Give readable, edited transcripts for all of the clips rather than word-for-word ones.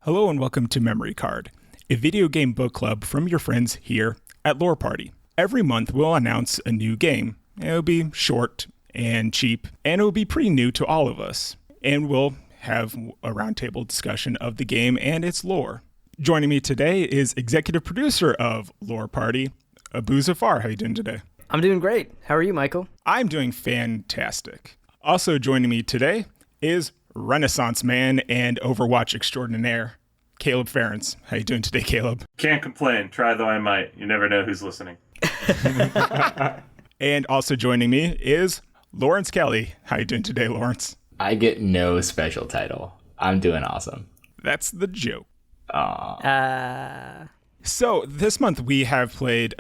Hello and welcome to Memory Card, a video game book club from your friends here at Lore Party. Every month we'll announce a new game. It'll be short and cheap, and it'll be pretty new to all of us. And we'll have a roundtable discussion of the game and its lore. Joining me today is executive producer of Lore Party, Abu Zafar. How are you doing today? I'm doing great. How are you, Michael? I'm doing fantastic. Also joining me today is Renaissance man and Overwatch extraordinaire, Caleb Ference. How you doing today, Caleb? Can't complain. Try though I might. You never know who's listening. And also joining me is Lawerence Kelly. How you doing today, Lawerence? I get no special title. I'm doing awesome. That's the joke. Aww. So this month we have played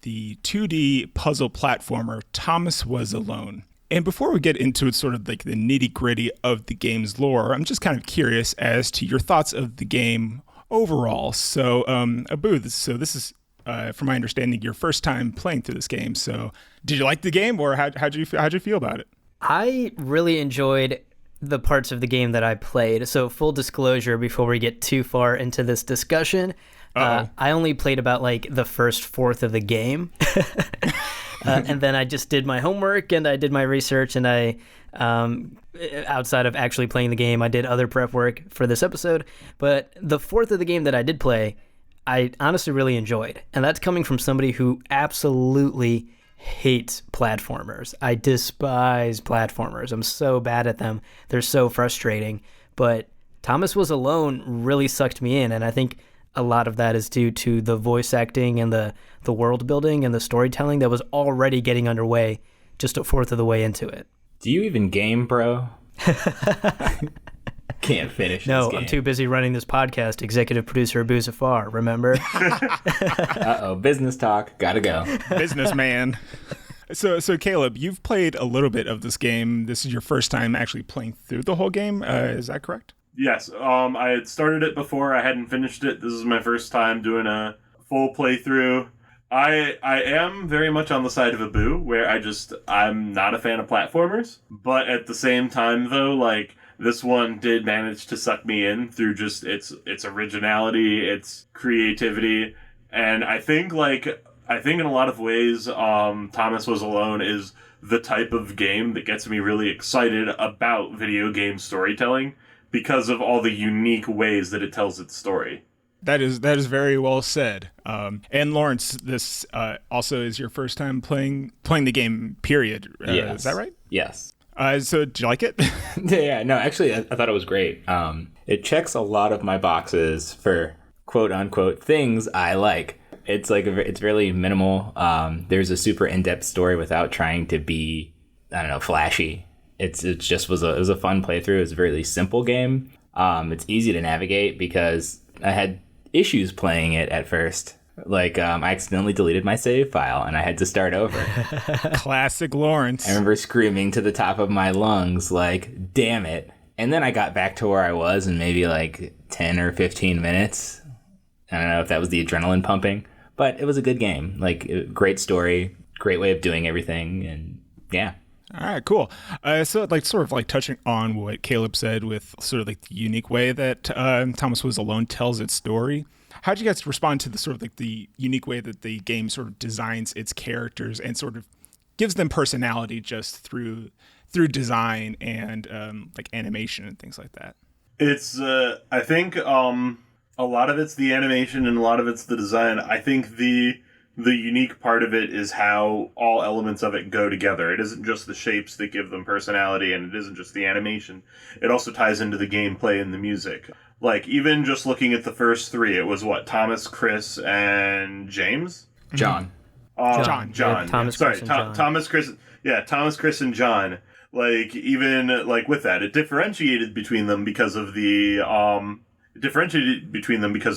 the 2D puzzle platformer Thomas Was Alone. And before we get into sort of like the nitty-gritty of the game's lore, I'm just kind of curious as to your thoughts of the game overall. So, Abu, this is, from my understanding, your first time playing through this game. So, did you like the game, or how'd you feel about it? I really enjoyed the parts of the game that I played. So, full disclosure, before we get too far into this discussion, I only played about like the first fourth of the game. And then I just did my homework and I did my research, and I, outside of actually playing the game, I did other prep work for this episode. But the fourth of the game that I did play, I honestly really enjoyed. And that's coming from somebody who absolutely hates platformers. I despise platformers. I'm so bad at them. They're so frustrating. But Thomas Was Alone really sucked me in, and I think a lot of that is due to the voice acting and the world building and the storytelling that was already getting underway just a fourth of the way into it. Do you even game, bro? Can't finish No, this game. I'm too busy running this podcast. Executive producer Abu Zafar, remember? Uh-oh, business talk. Gotta go. Businessman. So Caleb, you've played a little bit of this game. This is your first time actually playing through the whole game. Is that correct? Yes, I had started it before. I hadn't finished it. This is my first time doing a full playthrough. I am very much on the side of Abu, where I'm not a fan of platformers. But at the same time, though, like, this one did manage to suck me in through just its originality, its creativity. And I think in a lot of ways, Thomas Was Alone is the type of game that gets me really excited about video game storytelling, because of all the unique ways that it tells its story. That is very well said. And Lawerence, this also is your first time playing the game, period. Yes. Is that right? Yes. So did you like it? Yeah, no, actually, I thought it was great. It checks a lot of my boxes for quote-unquote things I like. It's it's really minimal. There's a super in-depth story without trying to be, I don't know, flashy. It was a fun playthrough. It was a really simple game. It's easy to navigate because I had issues playing it at first. I accidentally deleted my save file and I had to start over. Classic Lawerence. I remember screaming to the top of my lungs, like, damn it. And then I got back to where I was in maybe 10 or 15 minutes. I don't know if that was the adrenaline pumping, but it was a good game. Great story, great way of doing everything, and yeah. All right, cool. So touching on what Caleb said with sort of the unique way that Thomas Was Alone tells its story. How did you guys respond to the sort of the unique way that the game sort of designs its characters and sort of gives them personality just through design and animation and things like that? It's I think a lot of it's the animation and a lot of it's the design. I think the unique part of it is how all elements of it go together. It isn't just the shapes that give them personality, and it isn't just the animation. It also ties into the gameplay and the music. Even just looking at the first three, it was Thomas, Chris, and James? John. John. Yeah, Thomas, Chris, and John. Thomas, Chris, and John. With that, it differentiated between them because of the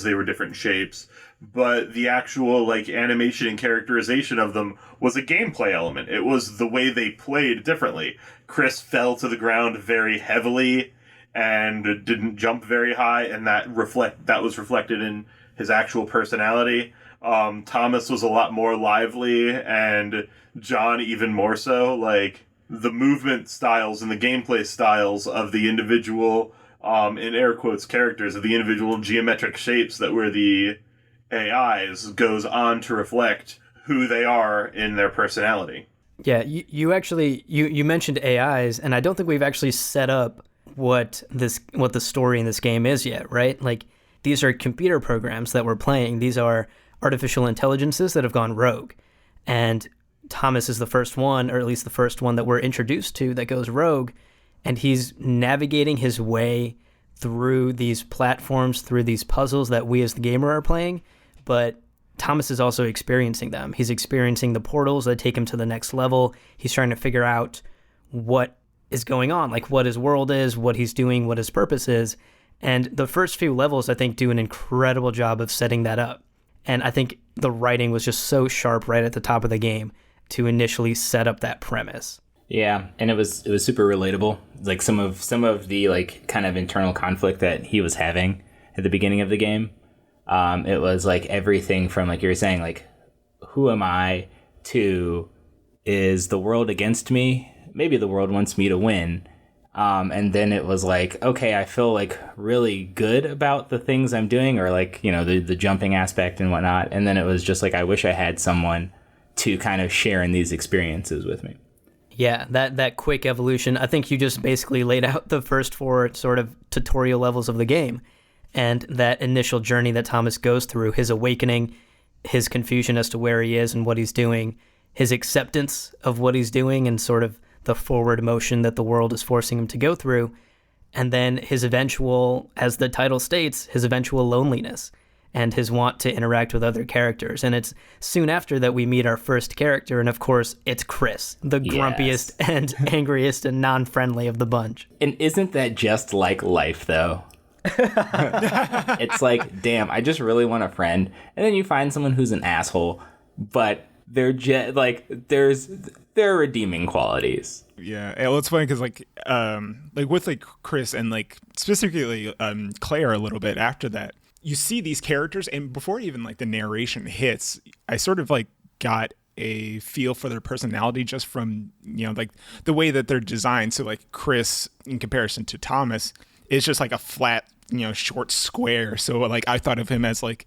they were different shapes, but the actual animation and characterization of them was a gameplay element. It was the way they played differently. Chris fell to the ground very heavily and didn't jump very high, and that was reflected in his actual personality. Thomas was a lot more lively, and John even more so. The movement styles and the gameplay styles of the individual in air quotes, characters of the individual geometric shapes that were the AIs goes on to reflect who they are in their personality. Yeah, you actually you mentioned AIs, and I don't think we've actually set up what the story in this game is yet, right? Like, these are computer programs that we're playing. These are artificial intelligences that have gone rogue. And Thomas is the first one, or at least the first one that we're introduced to that goes rogue, and he's navigating his way through these platforms, through these puzzles that we as the gamer are playing, but Thomas is also experiencing them. He's experiencing the portals that take him to the next level. He's trying to figure out what is going on, like what his world is, what he's doing, what his purpose is. And the first few levels, I think, do an incredible job of setting that up. And I think the writing was just so sharp right at the top of the game to initially set up that premise. Yeah, and it was super relatable. Like some of the like kind of internal conflict that he was having at the beginning of the game. It was like everything from, like you were saying, like, who am I, to, is the world against me? Maybe the world wants me to win. And then it was like, okay, I feel like really good about the things I'm doing, or like, you know, the jumping aspect and whatnot. And then it was just like, I wish I had someone to kind of share in these experiences with me. Yeah, that quick evolution. I think you just basically laid out the first 4 sort of tutorial levels of the game. And that initial journey that Thomas goes through, his awakening, his confusion as to where he is and what he's doing, his acceptance of what he's doing, and sort of the forward motion that the world is forcing him to go through. And then his eventual, as the title states, his eventual loneliness and his want to interact with other characters. And it's soon after that we meet our first character, and of course, it's Chris, the grumpiest and angriest and non-friendly of the bunch. And isn't that just like life, though? It's like, damn, I just really want a friend. And then you find someone who's an asshole, but they're there are redeeming qualities. Yeah, well, it's funny because like with like Chris and like specifically Claire a little bit after that, you see these characters, and before even like the narration hits, I sort of like got a feel for their personality just from, you know, like the way that they're designed. So like Chris, in comparison to Thomas, is just like a flat, you know, short square. So like I thought of him as like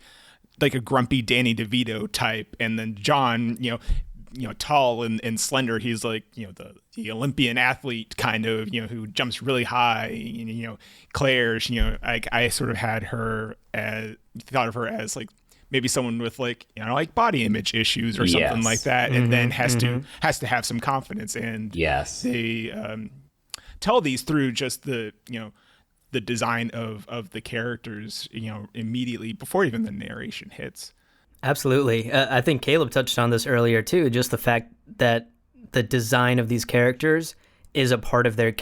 a grumpy Danny DeVito type, and then John, you know, tall and slender. He's like, you know, the Olympian athlete kind of, you know, who jumps really high. You know, Claire's, you know, I sort of had her thought of her as like maybe someone with like, you know, like body image issues or something like that, and then has to have some confidence. And they tell these through just the, you know, the design of the characters, you know, immediately before even the narration hits. Absolutely. I think Caleb touched on this earlier too, just the fact that the design of these characters is a part of their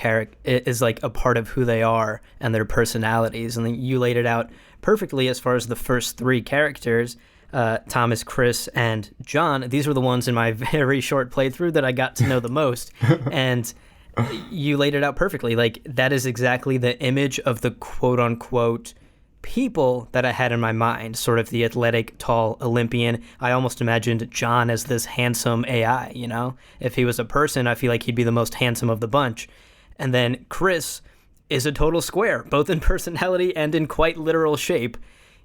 is like a part of who they are and their personalities. And you laid it out perfectly as far as the first 3 characters, Thomas, Chris, and John. These were the ones in my very short playthrough that I got to know the most. And you laid it out perfectly. Like, that is exactly the image of the quote unquote people that I had in my mind, sort of the athletic, tall Olympian. I almost imagined John as this handsome AI, you know? If he was a person, I feel like he'd be the most handsome of the bunch. And then Chris is a total square, both in personality and in quite literal shape.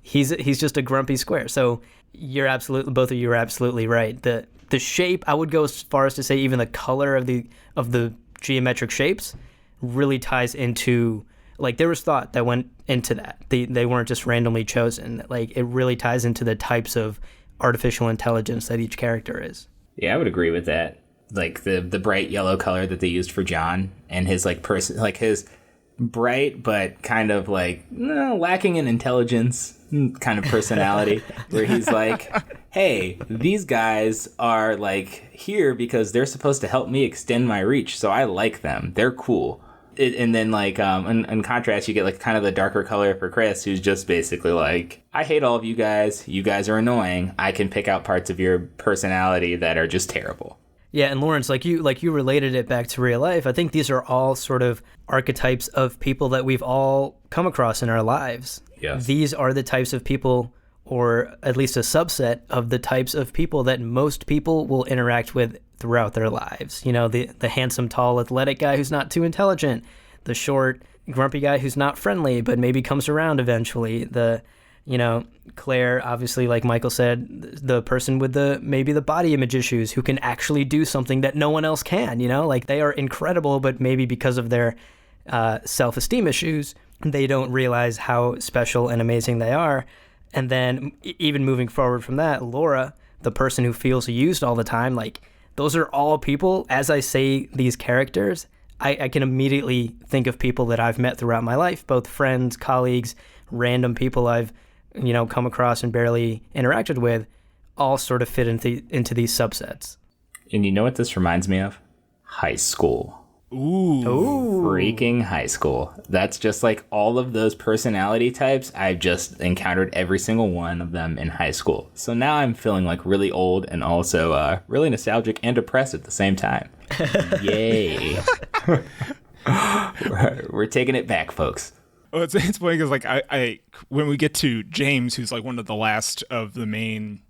He's just a grumpy square. So both of you are absolutely right. The shape, I would go as far as to say even the color of the geometric shapes really ties into, like, there was thought that went into that. They weren't just randomly chosen. Like, it really ties into the types of artificial intelligence that each character is. Yeah, I would agree with that. Like the bright yellow color that they used for John, and his like his bright but kind of like lacking in intelligence kind of personality, where he's like, hey, these guys are like here because they're supposed to help me extend my reach, so I like them. They're cool. And then like in contrast, you get like kind of the darker color for Chris, who's just basically like, I hate all of you guys. You guys are annoying. I can pick out parts of your personality that are just terrible. Yeah, and Lawerence, like you related it back to real life. I think these are all sort of archetypes of people that we've all come across in our lives. Yes. These are the types of people, or at least a subset of the types of people that most people will interact with throughout their lives. You know, the handsome, tall, athletic guy who's not too intelligent, the short, grumpy guy who's not friendly, but maybe comes around eventually. Claire, obviously, like Michael said, the person with maybe the body image issues who can actually do something that no one else can, like they are incredible, but maybe because of their self-esteem issues, they don't realize how special and amazing they are. And then even moving forward from that, Laura, the person who feels used all the time, like those are all people. As I say these characters, I can immediately think of people that I've met throughout my life, both friends, colleagues, random people I've come across and barely interacted with, all sort of fit into these subsets. And you know what this reminds me of? High school. Ooh. Freaking high school. That's just like all of those personality types. I've just encountered every single one of them in high school. So now I'm feeling like really old and also really nostalgic and depressed at the same time. Yay. We're taking it back, folks. Well, it's funny because like I when we get to James, who's like one of the last of the main,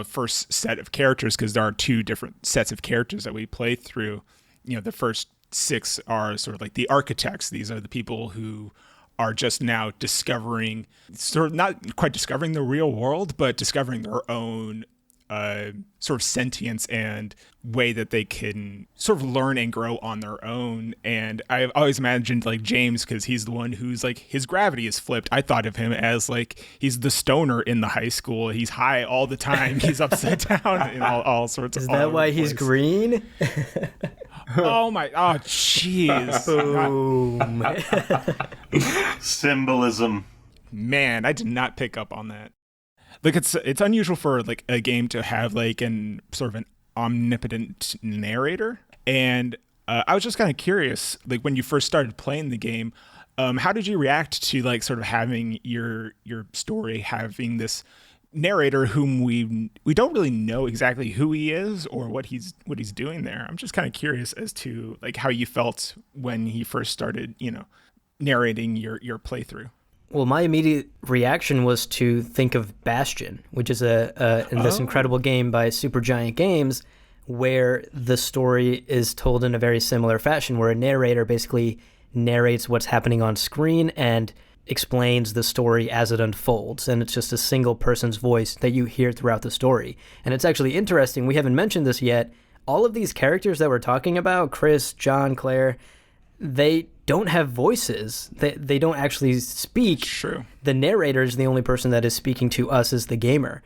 first set of characters, because there are two different sets of characters that we play through. The first 6 are sort of like the architects. These are the people who are just now discovering, sort of not quite discovering the real world, but discovering their own sort of sentience and way that they can sort of learn and grow on their own. And I've always imagined like James, because he's the one who's like, his gravity is flipped. I thought of him as like, he's the stoner in the high school. He's high all the time. He's upside down and all sorts of. Is that why he's green? Oh jeez. Boom. Symbolism. Man, I did not pick up on that. Like it's unusual for like a game to have like an sort of an omnipotent narrator. And I was just kind of curious, like when you first started playing the game, how did you react to like sort of having your story having this narrator whom we don't really know exactly who he is or what he's doing there? I'm just kind of curious as to like how you felt when he first started, narrating your playthrough. Well, my immediate reaction was to think of Bastion, which is this incredible game by Supergiant Games, where the story is told in a very similar fashion, where a narrator basically narrates what's happening on screen and explains the story as it unfolds. And it's just a single person's voice that you hear throughout the story. And it's actually interesting, we haven't mentioned this yet, all of these characters that we're talking about, Chris, John, Claire, they don't have voices. They don't actually speak. True. The narrator is the only person that is speaking to us as the gamer.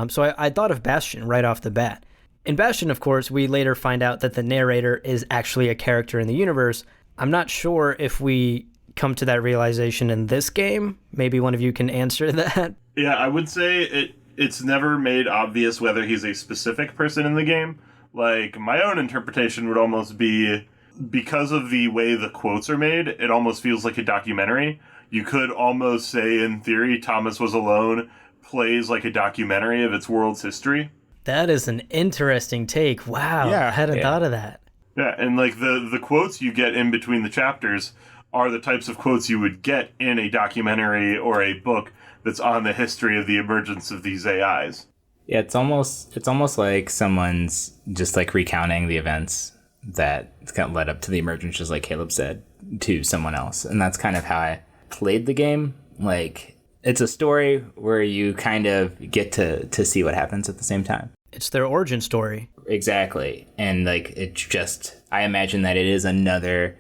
So I thought of Bastion right off the bat. In Bastion, of course, we later find out that the narrator is actually a character in the universe. I'm not sure if we come to that realization in this game. Maybe one of you can answer that. Yeah, I would say it's never made obvious whether he's a specific person in the game. Like, my own interpretation would almost be, because of the way the quotes are made, it almost feels like a documentary. You could almost say, in theory, Thomas Was Alone plays like a documentary of its world's history. That is an interesting take. Wow, Yeah, I hadn't thought of that. Yeah, and like the quotes you get in between the chapters are the types of quotes you would get in a documentary or a book that's on the history of the emergence of these AIs. Yeah, it's almost like someone's just like recounting the events that kind of led up to the emergence, just like Caleb said, to someone else. And that's kind of how I played the game. Like, it's a story where you kind of get to see what happens at the same time. It's their origin story. Exactly. And like, it's just, I imagine that it is another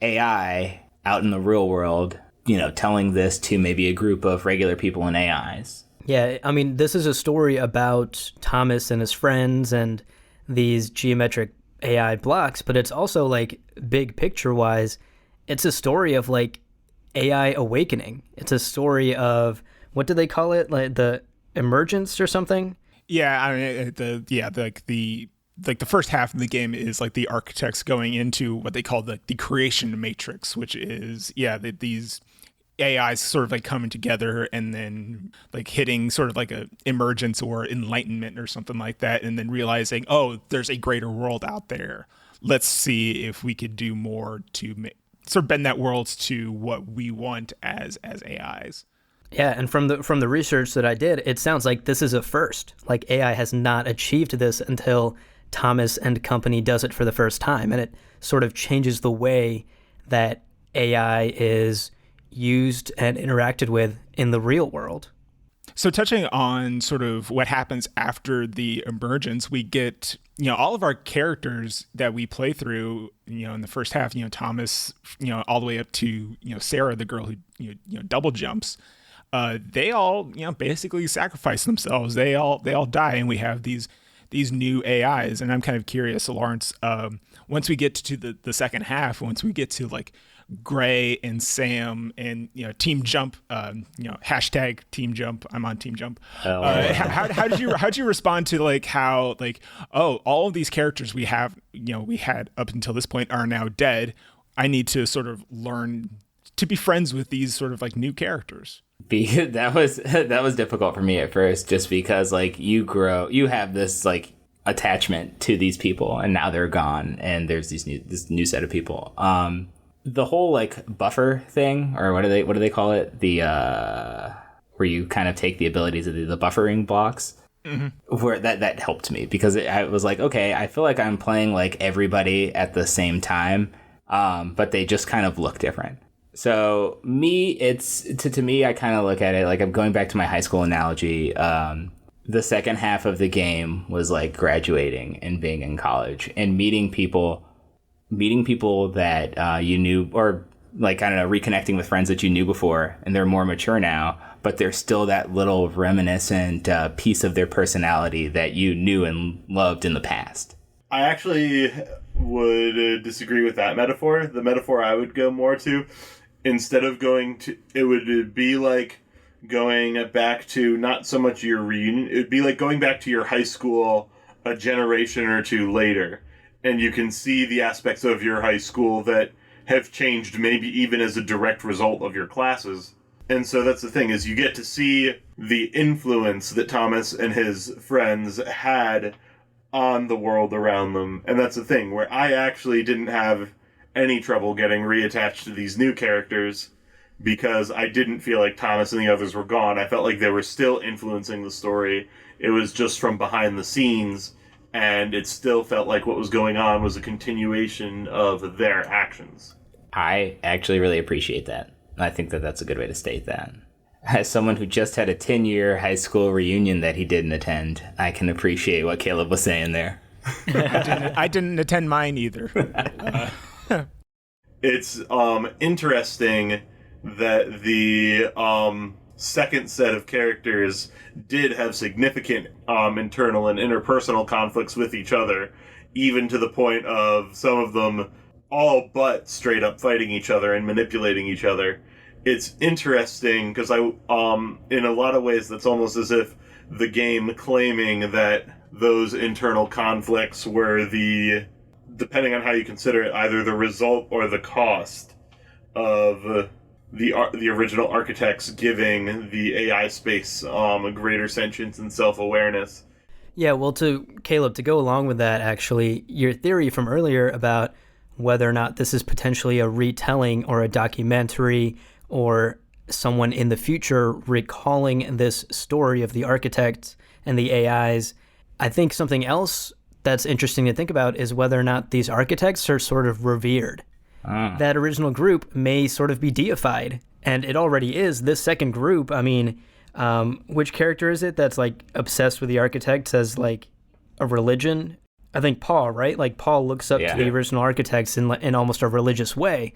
AI out in the real world, telling this to maybe a group of regular people and AIs. Yeah, I mean, this is a story about Thomas and his friends and these geometric AI blocks, but it's also like big picture wise, it's a story of like AI awakening. It's a story of, what do they call it? Like the emergence or something? Yeah, I mean, the first half of the game is like the architects going into what they call the creation matrix, which is, these AIs sort of like coming together and then like hitting sort of like a emergence or enlightenment or something like that, and then realizing, oh, there's a greater world out there. Let's see if we could do more to sort of bend that world to what we want as AIs. Yeah, and from the research that I did, it sounds like this is a first. Like AI has not achieved this until Thomas and company does it for the first time, and it sort of changes the way that AI is used and interacted with in the real world. So touching on sort of what happens after the emergence, we get, all of our characters that we play through, in the first half, Thomas, all the way up to, Sarah, the girl who, double jumps. They all, basically sacrifice themselves. They all die, and we have these new AIs. And I'm kind of curious, Lawerence, once we get to the second half, once we get to like Gray and Sam and Team Jump, hashtag Team Jump. I'm on Team Jump. How did you respond to like how like, oh, all of these characters we have we had up until this point are now dead. I need to sort of learn to be friends with these sort of like new characters. That was difficult for me at first, just because like you have this like attachment to these people, and now they're gone, and there's this new set of people. The whole like buffer thing, or what do they call it? The where you kind of take the abilities of the buffering blocks. Mm-hmm. Where that helped me, because I was like, okay, I feel like I'm playing like everybody at the same time, but they just kind of look different. So it's to me, I kind of look at it like I'm going back to my high school analogy. The second half of the game was like graduating and being in college and meeting people that you knew, or like, I don't know, reconnecting with friends that you knew before, and they're more mature now, but there's still that little reminiscent piece of their personality that you knew and loved in the past. I actually would disagree with that metaphor. The metaphor I would go more to, instead of it would be like going back to not so much your reunion, it would be like going back to your high school a generation or two later. And you can see the aspects of your high school that have changed, maybe even as a direct result of your classes. And so that's the thing, is you get to see the influence that Thomas and his friends had on the world around them. And that's the thing, where I actually didn't have any trouble getting reattached to these new characters, because I didn't feel like Thomas and the others were gone. I felt like they were still influencing the story. It was just from behind the scenes, and it still felt like what was going on was a continuation of their actions. I actually really appreciate that. I think that that's a good way to state that. As someone who just had a 10-year high school reunion that he didn't attend, I can appreciate what Caleb was saying there. I didn't attend mine either. It's interesting that the second set of characters did have significant internal and interpersonal conflicts with each other, even to the point of some of them all but straight up fighting each other and manipulating each other. It's interesting because in a lot of ways that's almost as if the game claiming that those internal conflicts were depending on how you consider it, either the result or the cost of the original architects giving the AI space a greater sentience and self-awareness. Yeah, well, Caleb, to go along with that, actually, your theory from earlier about whether or not this is potentially a retelling or a documentary or someone in the future recalling this story of the architects and the AIs, I think something else that's interesting to think about is whether or not these architects are sort of revered. That original group may sort of be deified, and it already is. This second group, I mean, which character is it that's like obsessed with the architects as like a religion? I think Paul, right? Like Paul looks up to the original architects in almost a religious way.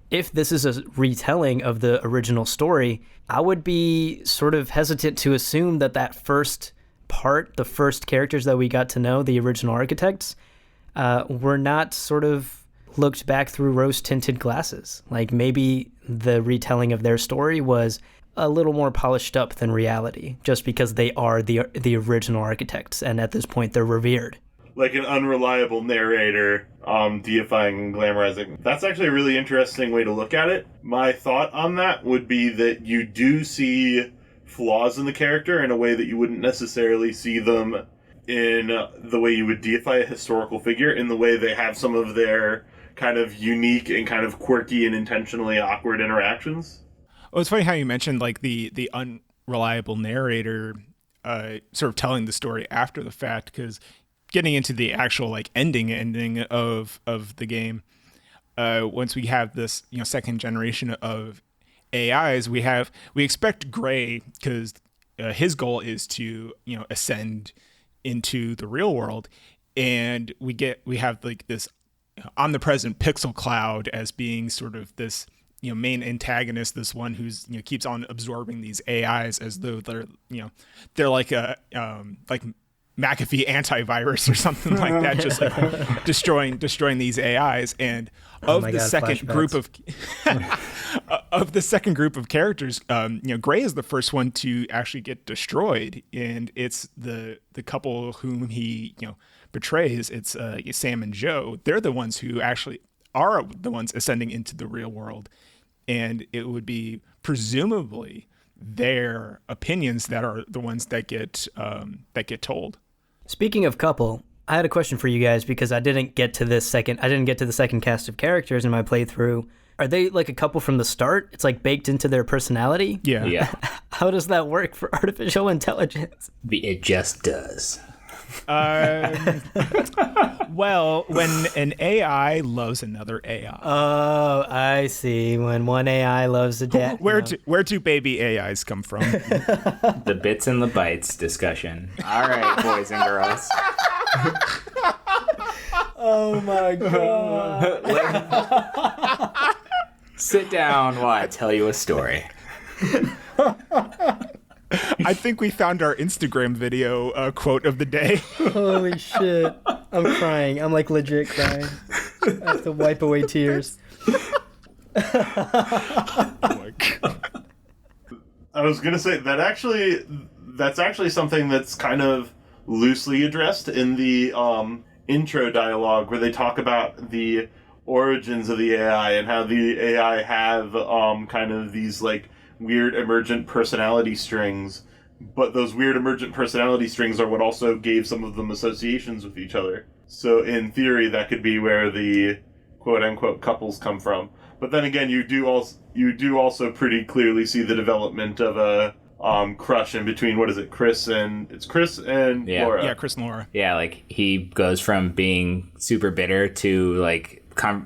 If this is a retelling of the original story, I would be sort of hesitant to assume that first part, the first characters that we got to know, the original architects, were not sort of looked back through rose-tinted glasses. Like maybe the retelling of their story was a little more polished up than reality, just because they are the original architects, and at this point they're revered. Like an unreliable narrator, deifying and glamorizing. That's actually a really interesting way to look at it. My thought on that would be that you do see flaws in the character in a way that you wouldn't necessarily see them in the way you would deify a historical figure, in the way they have some of their kind of unique and kind of quirky and intentionally awkward interactions. Well, it's funny how you mentioned like the unreliable narrator sort of telling the story after the fact, because getting into the actual like ending of the game, once we have this, second generation of AIs, we expect Gray, because his goal is to, ascend into the real world, and we have like this omnipresent pixel cloud as being sort of this main antagonist, this one who's keeps on absorbing these AIs as though they're like a like McAfee antivirus or something like that, just like destroying these AIs. And of the second group of of the second group of characters, Gray is the first one to actually get destroyed, and it's the couple whom he betrays. It's Sam and Joe. They're the ones who actually are the ones ascending into the real world, and it would be presumably their opinions that are the ones that get told. Speaking of couple, I had a question for you guys, because I didn't get to the second cast of characters in my playthrough. Are they like a couple from the start? It's like baked into their personality? Yeah. How does that work for artificial intelligence? It just does. Well, when an AI loves another AI. Oh, I see. When one AI loves a dad. Where do baby AIs come from? The bits and the bytes discussion. All right, boys and girls. Oh my god. Sit down while I tell you a story. I think we found our Instagram video quote of the day. Holy shit. I'm crying. I'm like legit crying. I have to wipe away tears. Oh my god. I was gonna say that's actually something that's kind of loosely addressed in the intro dialogue, where they talk about the origins of the AI and how the AI have kind of these like weird emergent personality strings, but those weird emergent personality strings are what also gave some of them associations with each other. So in theory, that could be where the quote-unquote couples come from. But then again, you do also pretty clearly see the development of a crush in between. What is it, Chris and Laura? Yeah, Chris and Laura. Yeah, like he goes from being super bitter to like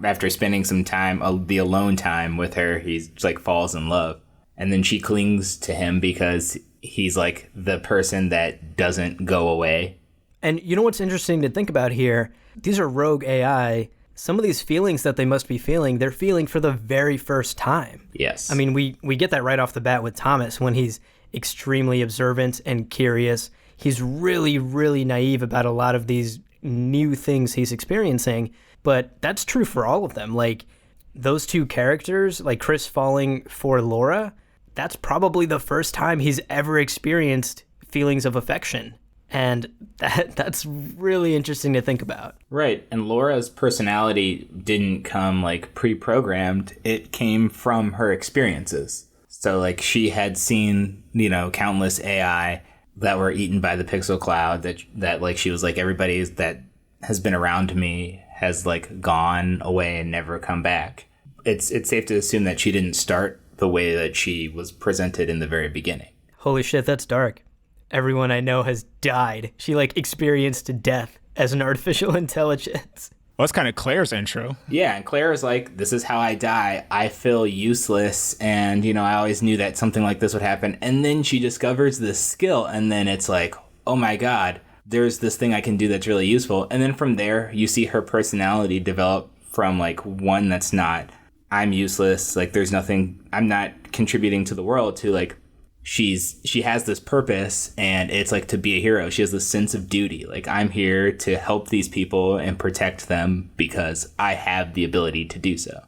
after spending some time, the alone time with her, he's like falls in love. And then she clings to him because he's like the person that doesn't go away. And you know what's interesting to think about here? These are rogue AI. Some of these feelings that they must be feeling, they're feeling for the very first time. Yes. I mean, we get that right off the bat with Thomas when he's extremely observant and curious. He's really, really naive about a lot of these new things he's experiencing. But that's true for all of them. Like, those two characters, like Chris falling for Laura, that's probably the first time he's ever experienced feelings of affection. And that's really interesting to think about. Right. And Laura's personality didn't come like pre-programmed. It came from her experiences. So like she had seen, countless AI that were eaten by the pixel cloud that like she was like, everybody that has been around me has like gone away and never come back. It's safe to assume that she didn't start the way that she was presented in the very beginning. Holy shit, that's dark. Everyone I know has died. She like experienced death as an artificial intelligence. Well, that's kind of Claire's intro. Yeah, and Claire is like, this is how I die. I feel useless, and, I always knew that something like this would happen. And then she discovers this skill, and then it's like, oh my god, there's this thing I can do that's really useful. And then from there, you see her personality develop from, like, one that's not, I'm useless, like, there's nothing, I'm not contributing to the world, to, like, she has this purpose, and it's like to be a hero. She has this sense of duty. Like, I'm here to help these people and protect them because I have the ability to do so.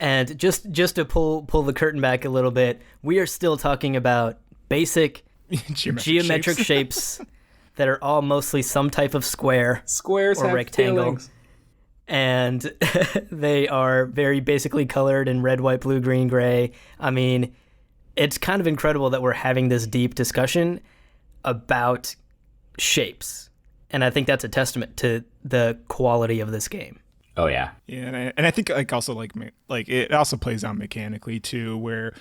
And just to pull the curtain back a little bit, we are still talking about basic geometric shapes that are all mostly some type of square, squares or have rectangle. Feelings. And they are very basically colored in red, white, blue, green, gray. I mean, it's kind of incredible that we're having this deep discussion about shapes. And I think that's a testament to the quality of this game. Oh, yeah. Yeah, and I think like also like it also plays out mechanically too, where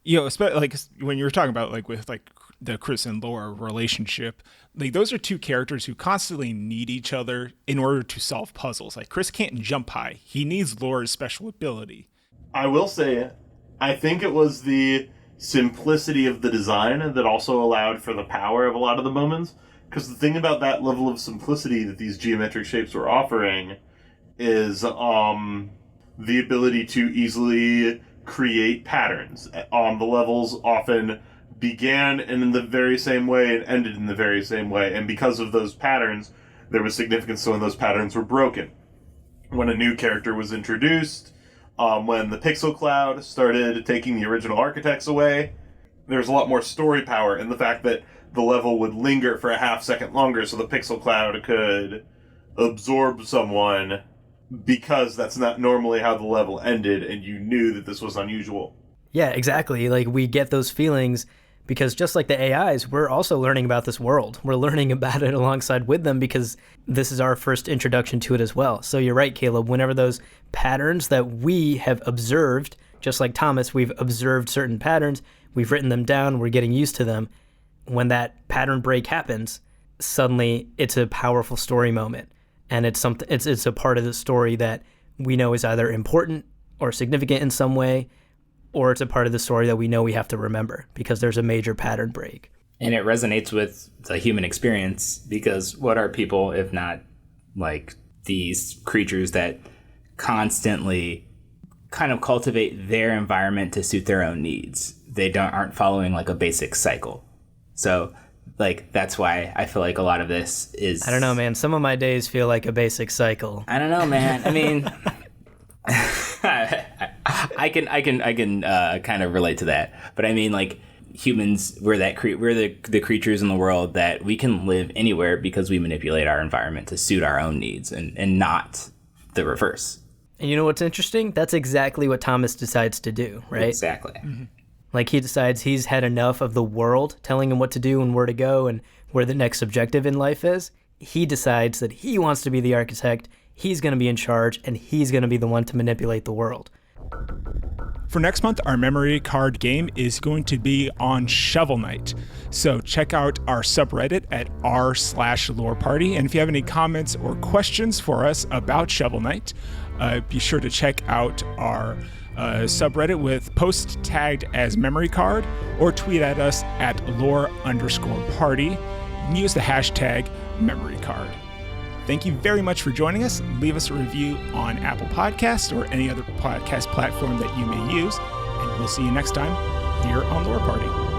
especially like when you were talking about like with like the Chris and Laura relationship. Like, those are two characters who constantly need each other in order to solve puzzles. Like, Chris can't jump high. He needs Laura's special ability. I will say, I think it was the simplicity of the design that also allowed for the power of a lot of the moments. Because the thing about that level of simplicity that these geometric shapes were offering is the ability to easily create patterns. The levels often began in the very same way and ended in the very same way. And because of those patterns, there was significance to when those patterns were broken. When a new character was introduced, when the pixel cloud started taking the original architects away, there's a lot more story power in the fact that the level would linger for a half second longer so the pixel cloud could absorb someone, because that's not normally how the level ended, and you knew that this was unusual. Yeah, exactly. Like, we get those feelings because just like the AIs, we're also learning about this world. We're learning about it alongside with them because this is our first introduction to it as well. So you're right, Caleb. Whenever those patterns that we have observed, just like Thomas, we've observed certain patterns, we've written them down, we're getting used to them. When that pattern break happens, suddenly it's a powerful story moment. And it's something. It's a part of the story that we know is either important or significant in some way, or it's a part of the story that we know we have to remember because there's a major pattern break. And it resonates with the human experience, because what are people if not like these creatures that constantly kind of cultivate their environment to suit their own needs? They aren't following like a basic cycle. So like, that's why I feel like a lot of this is... I don't know, man. Some of my days feel like a basic cycle. I don't know, man. I mean, I can kind of relate to that. But I mean, like, humans, we're the creatures in the world that we can live anywhere because we manipulate our environment to suit our own needs and not the reverse. And you know what's interesting? That's exactly what Thomas decides to do, right? Exactly. Mm-hmm. Like, he decides he's had enough of the world telling him what to do and where to go and where the next objective in life is. He decides that he wants to be the architect, he's going to be in charge, and he's going to be the one to manipulate the world. For next month, our memory card game is going to be on Shovel Knight. So check out our subreddit at r/loreparty. And if you have any comments or questions for us about Shovel Knight, be sure to check out our subreddit with posts tagged as memory card, or tweet at us at lore_party. You can use the hashtag memory card. Thank you very much for joining us. Leave us a review on Apple Podcasts or any other podcast platform that you may use, and we'll see you next time here on Lore Party.